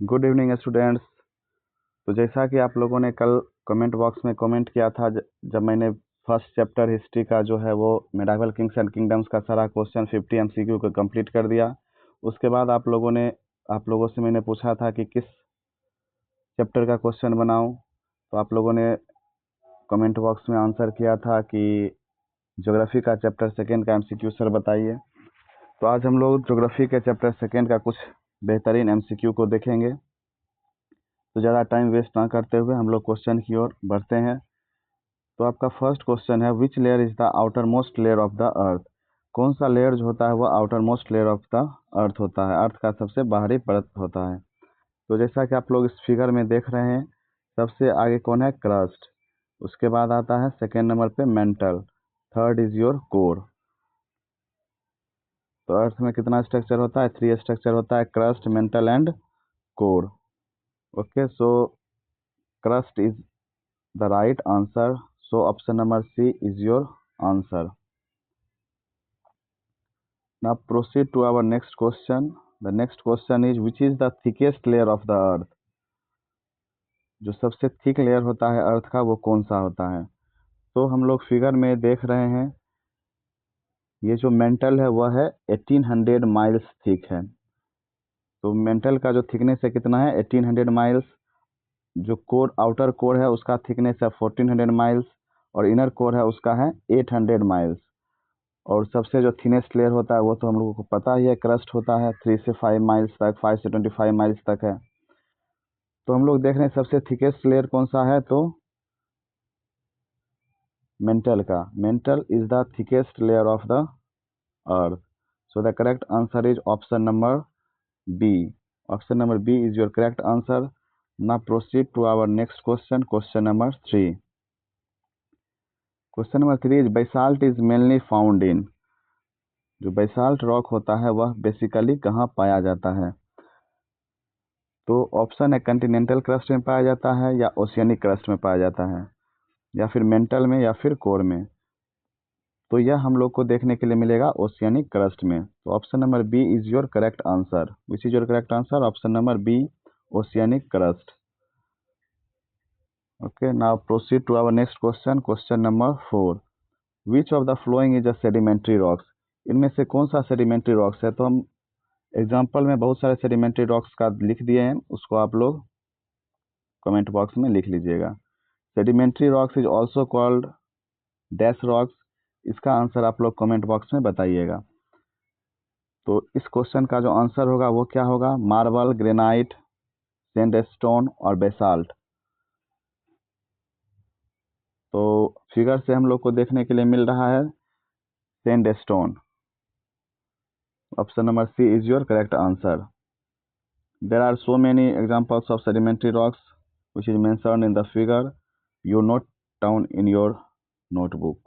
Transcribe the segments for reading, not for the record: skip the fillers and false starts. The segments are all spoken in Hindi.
Good evening students. तो जैसा कि आप लोगों ने कल कमेंट बॉक्स में कमेंट किया था, जब मैंने फर्स्ट चैप्टर हिस्ट्री का जो है वो मेडावल किंग्स एंड किंगडम्स का सारा क्वेश्चन 50 एमसीक्यू को कंप्लीट कर दिया। उसके बाद आप लोगों से मैंने पूछा था कि किस चैप्टर का क्वेश्चन बनाऊं। तो आप लोगों ने कमेंट बॉक्स में आंसर किया था कि ज्योग्राफी का चैप्टर सेकेंड का एमसीक्यू सर बताइए। तो आज हम लोग ज्योग्राफी के चैप्टर सेकेंड का कुछ बेहतरीन एमसीक्यू को देखेंगे। तो ज़्यादा टाइम वेस्ट ना करते हुए हम लोग क्वेश्चन की ओर बढ़ते हैं। तो आपका फर्स्ट क्वेश्चन है, which layer is the outer most layer of the अर्थ। कौन सा लेयर जो होता है वो outer most layer of the अर्थ होता है, अर्थ का सबसे बाहरी परत होता है। तो जैसा कि आप लोग इस फिगर में देख रहे हैं, सबसे आगे कौन है, क्रस्ट। उसके बाद आता है सेकेंड नंबर पे mental, third is your core. तो अर्थ में कितना स्ट्रक्चर होता है, 3 स्ट्रक्चर होता है, crust, mental and core. Okay, so crust is the right answer. So option number C is your answer. Now proceed to our next question. The next question is, which is the thickest layer of the earth? जो सबसे थिक लेयर होता है अर्थ का वो कौन सा होता है। तो हम लोग फिगर में देख रहे हैं, ये जो मेंटल है वह है 1800 माइल्स थिक है। तो मेंटल का जो थिकनेस है कितना है, 1800 माइल्स। जो कोर, आउटर कोर है उसका थिकनेस है 1400 माइल्स, और इनर कोर है उसका है 800 माइल्स। और सबसे जो थिनेस्ट लेयर होता है वो तो हम लोगों को पता ही है, क्रस्ट होता है, 3 से 5 माइल्स तक, 5 से 25 माइल्स तक है। तो हम लोग देख रहे हैं सबसे थिकेस्ट लेयर कौन सा है, तो मेंटल का। Mantle is the thickest layer of the earth. So the correct answer is option number B. Option number B is your correct answer. Now proceed to our next question, question number 3। Question number 3 is, basalt is mainly found in. जो बेसाल्ट रॉक होता है वह बेसिकली कहाँ पाया जाता है। तो ऑप्शन है, कॉन्टिनेंटल क्रस्ट में पाया जाता है, या ओशियनिक क्रस्ट में पाया जाता है, या फिर मेंटल में, या फिर कोर में। तो यह हम लोग को देखने के लिए मिलेगा ओशियनिक क्रस्ट में। तो option number B is your correct answer. Which is your correct answer, option number B, oceanic crust. Okay, now proceed to our next question, question number 4। Which of the following is a sedimentary rocks. इनमें से कौन सा सेडिमेंट्री रॉक्स है। तो हम एग्जाम्पल में बहुत सारे सेडिमेंट्री रॉक्स का लिख दिए हैं, उसको आप लोग कमेंट बॉक्स में लिख लीजिएगा। Sedimentary rocks is also called dash rocks. इसका आंसर आप लोग कमेंट बॉक्स में बताइएगा। तो इस क्वेश्चन का जो आंसर होगा वो क्या होगा, मार्बल, ग्रेनाइट, सैंडस्टोन और बेसाल्ट। तो फिगर से हम लोग को देखने के लिए मिल रहा है sandstone. Option number C is your correct answer. There are so many examples of sedimentary rocks which is mentioned in the figure. You note down in your notebook.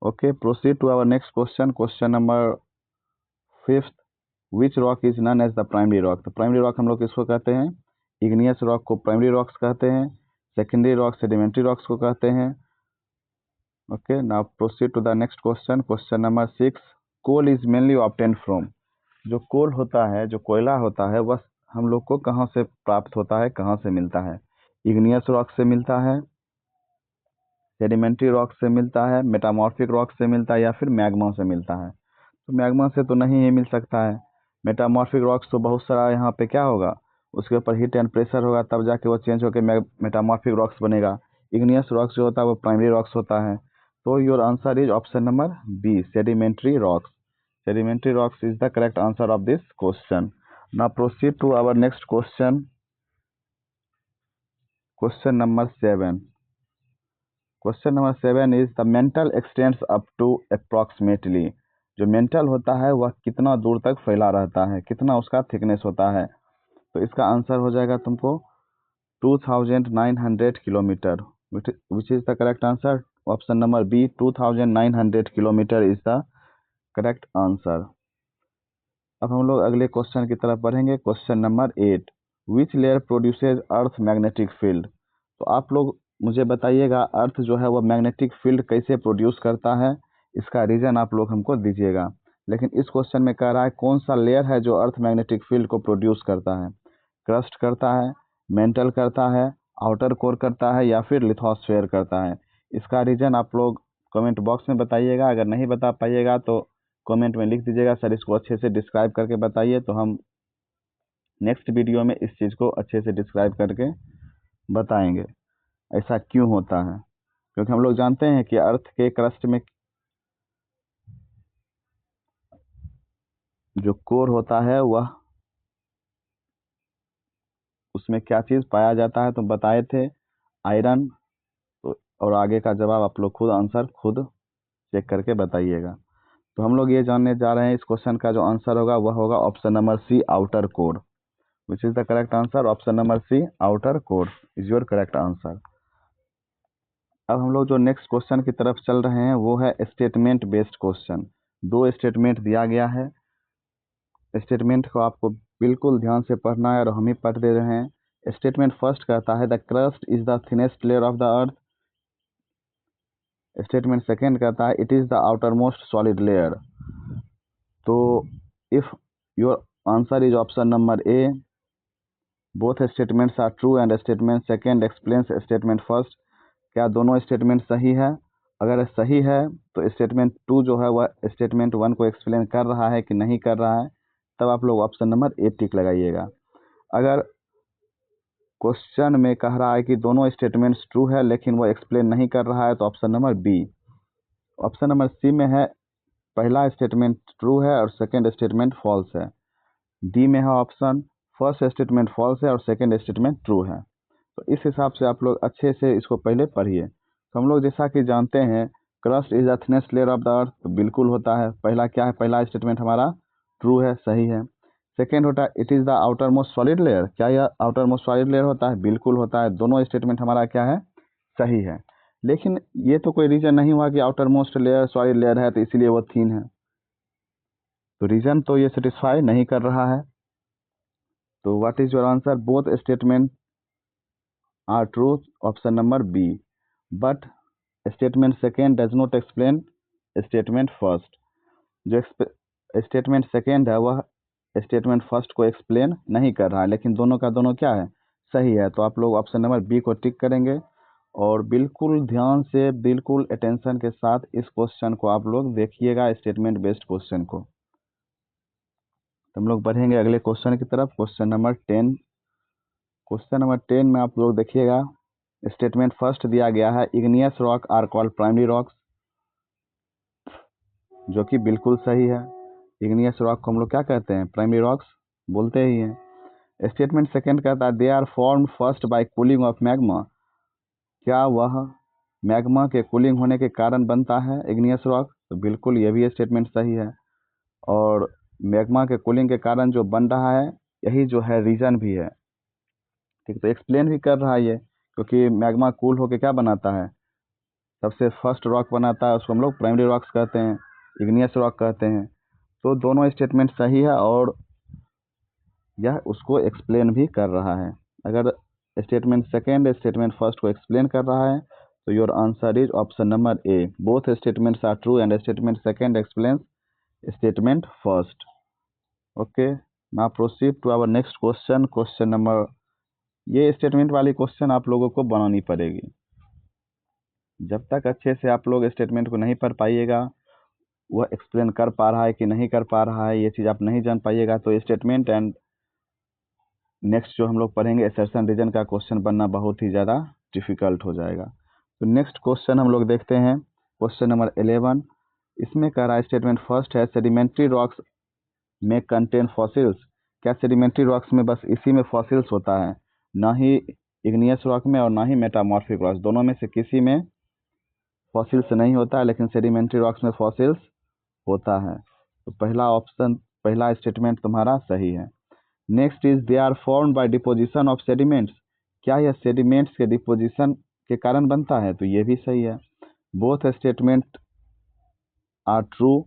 Okay, proceed to our next question, question number 5th. Which rock is known as the primary rock? तो प्राइमरी रॉक हम लोग किसको कहते हैं, इग्नियस रॉक को प्राइमरी रॉक्स कहते हैं, सेकेंडरी रॉक सेडिमेंट्री रॉक्स को कहते हैं। Okay, now proceed to the next question, question number 6। Coal is mainly obtained from. जो कोल होता है, जो कोयला होता है, वह हम लोग को कहाँ से प्राप्त होता है, कहाँ से मिलता है। इग्नियस रॉक से मिलता है, सेडिमेंट्री रॉक से मिलता है, मेटामॉर्फिक रॉक से मिलता है, या फिर मैग्मा से मिलता है। तो मैग्मा से तो नहीं ही मिल सकता है। मेटामॉर्फिक रॉक्स तो बहुत सारा यहाँ पे क्या होगा, उसके ऊपर हीट एंड प्रेशर होगा, तब जाके वो चेंज होकर मेटामॉर्फिक रॉक्स बनेगा। इग्नियस रॉक्स जो होता है वो प्राइमरी रॉक्स होता है। तो your answer is option number B, sedimentary rocks. Sedimentary rocks is the correct answer of this question. Now proceed to our next question, question number 7। Question number 7 is, the mantle extends up to approximately. जो मेंटल होता है वह कितना दूर तक फैला रहता है, कितना उसका थिकनेस होता है। तो इसका आंसर हो जाएगा तुमको 2900 kilometer, which is the correct answer. Option number B, 2900 kilometer is the correct answer. अब हम लोग अगले क्वेश्चन की तरफ बढ़ेंगे, question number 8। Which layer produces earth magnetic field. तो आप लोग मुझे बताइएगा, अर्थ जो है वह मैग्नेटिक फील्ड कैसे प्रोड्यूस करता है, इसका रीजन आप लोग हमको दीजिएगा। लेकिन इस क्वेश्चन में कह रहा है कौन सा लेयर है जो अर्थ मैग्नेटिक फील्ड को प्रोड्यूस करता है। क्रस्ट करता है, मेंटल करता है, आउटर कोर करता है या फिर लिथोस्फेयर करता है। इसका रीजन आप लोग कमेंट बॉक्स में बताइएगा। अगर नहीं बता पाइएगा तो कमेंट में लिख दीजिएगा, सर इसको अच्छे से डिस्क्राइब करके बताइए, तो हम नेक्स्ट वीडियो में इस चीज़ को अच्छे से डिस्क्राइब करके बताएंगे ऐसा क्यों होता है। क्योंकि हम लोग जानते हैं कि अर्थ के क्रस्ट में जो कोर होता है वह उसमें क्या चीज़ पाया जाता है, तो बताए थे आयरन। तो और आगे का जवाब आप लोग खुद आंसर खुद चेक करके बताइएगा। तो हम लोग ये जानने जा रहे हैं, इस क्वेश्चन का जो आंसर होगा वह होगा option number C, outer core. Which is the correct answer? Option number C, outer core is your correct answer. अब हम लोग जो नेक्स्ट क्वेश्चन की तरफ चल रहे हैं वो है स्टेटमेंट बेस्ड क्वेश्चन। दो स्टेटमेंट दिया गया है, स्टेटमेंट को आपको बिल्कुल ध्यान से पढ़ना है और हम ही पढ़ दे रहे हैं। स्टेटमेंट फर्स्ट कहता है the crust is the thinnest layer of the earth. Statement second कहता है it is the outermost solid layer. तो if your answer is option number A, both statements are true and statement second explains statement first. क्या दोनों स्टेटमेंट सही है? अगर सही है तो स्टेटमेंट टू जो है वह स्टेटमेंट वन को एक्सप्लेन कर रहा है कि नहीं कर रहा है, तब आप लोग ऑप्शन नंबर ए टिक लगाइएगा। अगर क्वेश्चन में कह रहा है कि दोनों स्टेटमेंट्स ट्रू है लेकिन वो एक्सप्लेन नहीं कर रहा है, तो option number B. Option number C में है पहला स्टेटमेंट ट्रू है और सेकेंड स्टेटमेंट फॉल्स है। डी में है ऑप्शन फर्स्ट स्टेटमेंट फॉल्स है और सेकेंड स्टेटमेंट ट्रू है। तो इस हिसाब से आप लोग अच्छे से इसको पहले पढ़िए। तो हम लोग जैसा कि जानते हैं crust is the thinnest layer of the अर्थ, तो बिल्कुल होता है। पहला क्या है? पहला स्टेटमेंट हमारा ट्रू है, सही है। सेकेंड होता है it is the outermost solid layer. क्या यह आउटर मोस्ट सॉलिड लेयर होता है? बिल्कुल होता है। दोनों स्टेटमेंट हमारा क्या है? सही है। लेकिन ये तो कोई रीजन नहीं हुआ कि outer most layer solid layer है तो इसीलिए वो थिन है, तो रीजन तो ये सेटिस्फाई नहीं कर रहा है। तो what is your answer? Both statement are true, option number B. But statement second does not explain statement first. जो स्टेटमेंट सेकेंड है वह स्टेटमेंट फर्स्ट को एक्सप्लेन नहीं कर रहा है, लेकिन दोनों का दोनों क्या है? सही है। तो आप लोग ऑप्शन नंबर बी को टिक करेंगे और बिल्कुल ध्यान से, बिल्कुल अटेंशन के साथ इस क्वेश्चन को आप लोग देखिएगा, स्टेटमेंट बेस्ड क्वेश्चन को। तो हम लोग बढ़ेंगे अगले क्वेश्चन की तरफ, क्वेश्चन नंबर 10। क्वेश्चन नंबर 10 में आप लोग देखिएगा, स्टेटमेंट फर्स्ट दिया गया है igneous rock are called primary rocks, जो कि बिल्कुल सही है। इग्नियस रॉक को हम लोग क्या कहते हैं? प्राइमरी रॉक्स बोलते ही हैं। स्टेटमेंट सेकंड कहता है they are formed first by cooling of magma. क्या वह मैग्मा के कूलिंग होने के कारण बनता है इग्नियस रॉक? तो बिल्कुल ये भी स्टेटमेंट सही है। और मैग्मा के कूलिंग के कारण जो बन रहा है यही जो है रीजन भी है। ठीक, तो एक्सप्लेन भी कर रहा है ये, क्योंकि मैग्मा कूल होके क्या बनाता है? सबसे फर्स्ट रॉक बनाता है, उसको हम लोग प्राइमरी रॉक्स कहते हैं, इग्नियस रॉक कहते हैं। तो दोनों स्टेटमेंट सही है और यह उसको एक्सप्लेन भी कर रहा है। अगर स्टेटमेंट सेकेंड स्टेटमेंट फर्स्ट को एक्सप्लेन कर रहा है तो your answer is option number A, both statements are true and statement second explains statement first. Okay, now proceed to our next question, question number. ये स्टेटमेंट वाली क्वेश्चन आप लोगों को बनानी पड़ेगी। जब तक अच्छे से आप लोग स्टेटमेंट को नहीं पढ़ पाइएगा, वह एक्सप्लेन कर पा रहा है कि नहीं कर पा रहा है, ये चीज़ आप नहीं जान पाइएगा, तो स्टेटमेंट एंड नेक्स्ट जो हम लोग पढ़ेंगे असर्शन रीजन का क्वेश्चन बनना बहुत ही ज़्यादा डिफिकल्ट हो जाएगा। तो नेक्स्ट क्वेश्चन हम लोग देखते हैं, क्वेश्चन नंबर 11। इसमें कह रहा है स्टेटमेंट फर्स्ट है सेडिमेंट्री रॉक्स में कंटेन फॉसिल्स। क्या सेडिमेंट्री रॉक्स में बस इसी में फॉसिल्स होता है? ना ही इग्नियस रॉक में और ना ही मेटामॉर्फिक रॉक्स, दोनों में से किसी में फॉसिल्स नहीं होता है, लेकिन सेडिमेंट्री रॉक्स में फॉसिल्स होता है। तो पहला ऑप्शन, पहला स्टेटमेंट तुम्हारा सही है। Next is they are formed by deposition of sediments. क्या यह सेडिमेंट्स के डिपोजिशन के कारण बनता है? तो ये भी सही है। बोथ स्टेटमेंट आर ट्रू,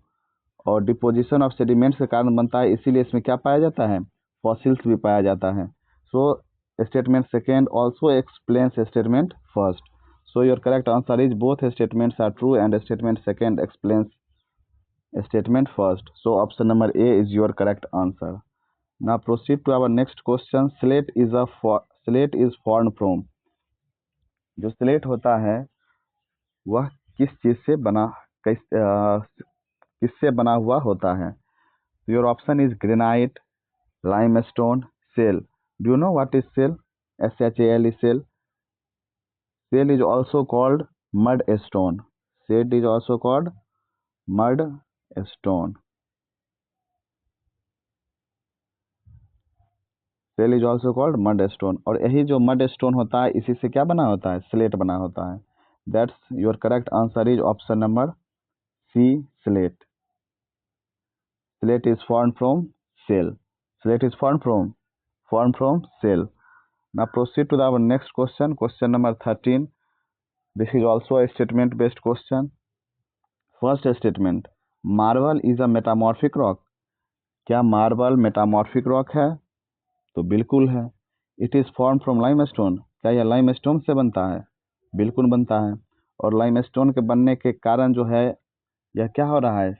और डिपोजिशन ऑफ सेडिमेंट्स के कारण बनता है, इसीलिए इसमें क्या पाया जाता है? फॉसिल्स भी पाया जाता है। So statement second also explains statement first. So your correct answer is both statements are true and statement second explains statement first. So option number A is your correct answer. Now proceed to our next question. Slate is formed from. जो स्लेट होता है वह किस चीज से किससे बना हुआ होता है? Your option is granite, limestone, shale. Do you know what is shale? SHALE, shale. Shale is also called mudstone. Shale is also called mudstone. Shale is also called mudstone. और यही जो mudstone होता है इसी से क्या बना होता है? स्लेट बना होता है. That's your correct answer is option number C, slate. Slate is formed from shale. Slate is formed from shale. Now proceed to our next question. Question number 13. This is also a statement based question. First statement, marble is a metamorphic rock. क्या मार्बल मेटामॉर्फिक रॉक है? तो बिल्कुल है. It is form from limestone. क्या यह लाइमस्टोन से बनता है? बिल्कुल बनता है. और लाइमस्टोन के बनने के कारण जो है यह क्या हो रहा है?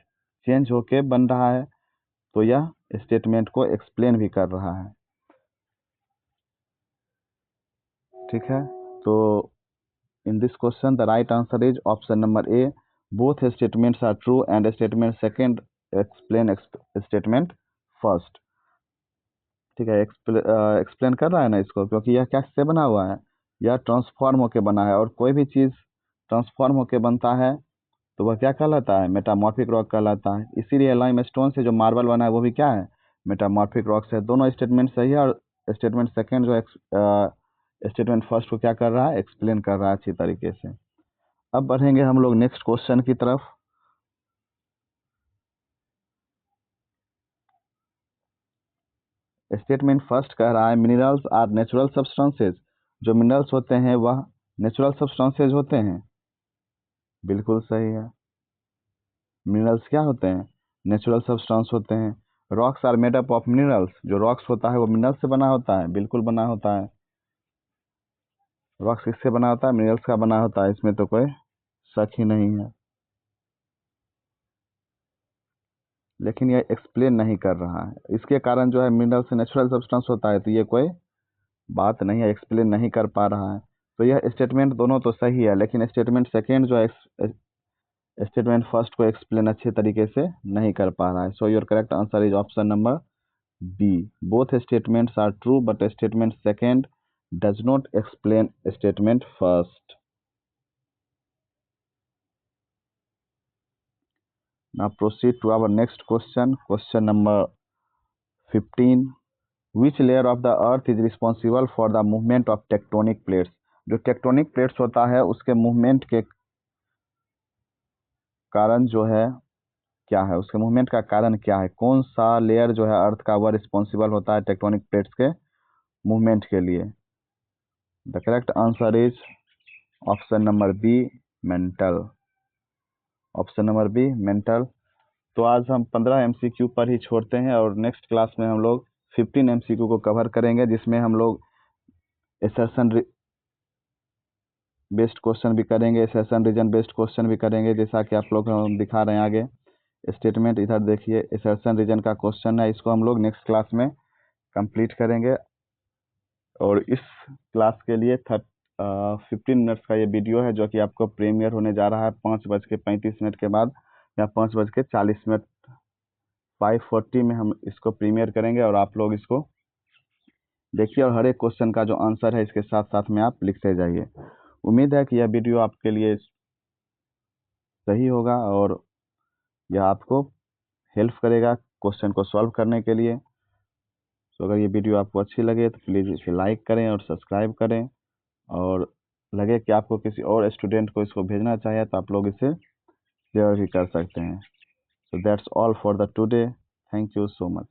चेंज होके बन रहा है. तो यह स्टेटमेंट को एक्सप्लेन भी कर रहा है. ठीक है. तो in this question the right answer is option number A. Both statements are true and statement second explain statement first. ठीक है. एक्सप्लेन कर रहा है ना इसको, क्योंकि यह क्या से बना हुआ है? यह ट्रांसफॉर्म होके बना है. और कोई भी चीज़ ट्रांसफॉर्म होके बनता है तो वह क्या कहलाता है? मेटामॉर्फिक रॉक कहलाता है. इसीलिए लाइमस्टोन से जो मार्बल बना है वो भी क्या है? मेटामॉर्फिक रॉक से. दोनों स्टेटमेंट सही है. और स्टेटमेंट सेकेंड जो स्टेटमेंट फर्स्ट को क्या कर रहा है? एक्सप्लेन कर रहा है अच्छी तरीके से. अब बढ़ेंगे हम लोग नेक्स्ट क्वेश्चन की तरफ. स्टेटमेंट फर्स्ट कह रहा है मिनरल्स आर नेचुरल सब्सटेंसेज. जो मिनरल्स होते हैं वह नेचुरल सब्सटेंसेज होते हैं. बिल्कुल सही है. मिनरल्स क्या होते हैं? नेचुरल सब्सटेंस होते हैं. Rocks are made up of minerals. जो रॉक्स होता है वो मिनरल्स से बना होता है. बिल्कुल बना होता है. रॉक्स किससे बना होता है? मिनरल्स का बना होता है. इसमें तो कोई शक ही नहीं है. लेकिन यह एक्सप्लेन नहीं कर रहा है. इसके कारण जो है मिनरल से नेचुरल सब्सटेंस होता है तो ये कोई बात नहीं है. एक्सप्लेन नहीं कर पा रहा है. तो यह स्टेटमेंट दोनों तो सही है, लेकिन स्टेटमेंट सेकेंड जो है स्टेटमेंट फर्स्ट को एक्सप्लेन अच्छे तरीके से नहीं कर पा रहा है. So your correct answer is option number B. Both statements are true but statement second does not explain statement first. Now proceed to our next question. Question number 15. Which layer of the earth is responsible for the movement of tectonic plates? जो टेक्टोनिक प्लेट्स होता है उसके मूवमेंट के कारण जो है क्या है? उसके मूवमेंट का कारण क्या है? कौन सा लेयर जो है अर्थ का वह रिस्पॉन्सिबल होता है टेक्टोनिक प्लेट्स के मूवमेंट के लिए? The correct answer is option number B, mental. Option number B, mental. तो आज हम 15 MCQ पर ही छोड़ते हैं और नेक्स्ट क्लास में हम लोग 15 MCQ को कवर करेंगे, जिसमें हम लोग एसर्शन बेस्ड क्वेश्चन भी करेंगे, एसर्शन रीजन बेस्ड क्वेश्चन भी करेंगे. जैसा कि आप लोग हम दिखा रहे हैं आगे स्टेटमेंट, इधर देखिए एसर्शन रीजन का क्वेश्चन है. इसको हम लोग नेक्स्ट क्लास में कंप्लीट करेंगे. और इस क्लास के लिए 15 मिनट्स का ये वीडियो है जो कि आपको प्रीमियर होने जा रहा है 5:35 के बाद या 5:40. 5:40 में हम इसको प्रीमियर करेंगे और आप लोग इसको देखिए और हर एक क्वेश्चन का जो आंसर है इसके साथ साथ में आप लिखते जाइए. उम्मीद है कि यह वीडियो आपके लिए सही होगा और यह आपको हेल्प करेगा क्वेश्चन को सॉल्व करने के लिए. तो अगर ये वीडियो आपको अच्छी लगे तो प्लीज़ इसे लाइक करें और सब्सक्राइब करें. और लगे कि आपको किसी और स्टूडेंट को इसको भेजना चाहिए तो आप लोग इसे शेयर भी कर सकते हैं. So that's all for the today. Thank you so much.